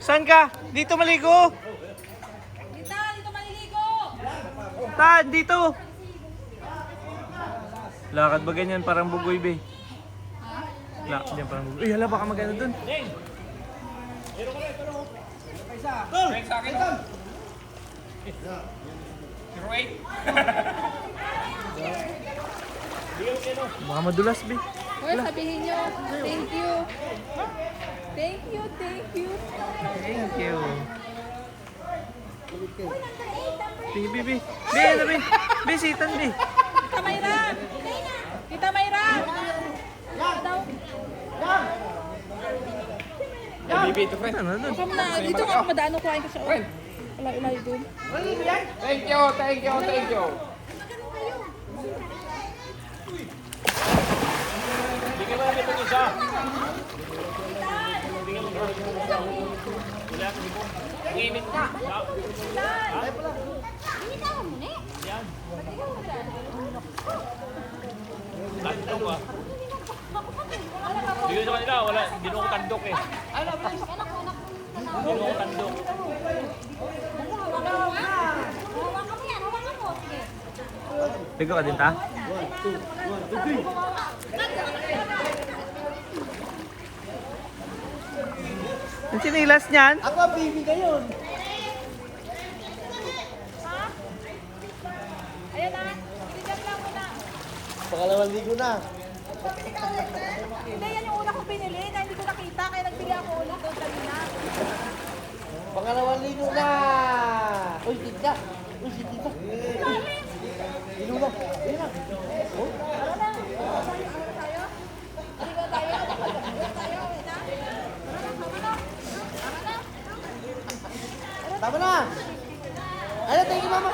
Saan ka? Dito maligo. Dito maliligo. Tan, dito. Lakad ba ganyan? Parang bugoy, be. Lakad yan, parang bugoy. Uy, hala, baka magano dun. Break sa akin. 08. Baka madulas, be. Hoy, sabihin nyo, thank you. Thank you, thank you. Thank you. Be, be, be. Be, ano, be? Be, sitan, be. Tita Mayra! Tita Mayra! Daw. Bibi ito, friend. Ano, dun? Come na, dito nga ako madaan ko kain ko sa ulay doon. Thank you, thank you, thank you. Bigyan mo namin itong isa. Bigyan mo namin itong isa. Wala, ang init na. Yan. Tandok ah. Bigyan sa kanila, wala, hindi mo ko tandok eh. Hindi mo ko tandok. Ligo ka din, ta? Ang sinilas niyan? Ako ang baby ngayon. Ayan na, binigyan lang muna. Pangalawang ligo na. Hindi, yan yung una kong binili na hindi ko nakita kaya nagbili ako ulit doon kanina. Pangalawang ligo na. Uy, tita. Uy, si tita. Ligo na. Ligo na. Oh. Tara na. Ano tayo? Halika tayo. Halika tayo. Wait na. Tama na. Ano, tingin mama.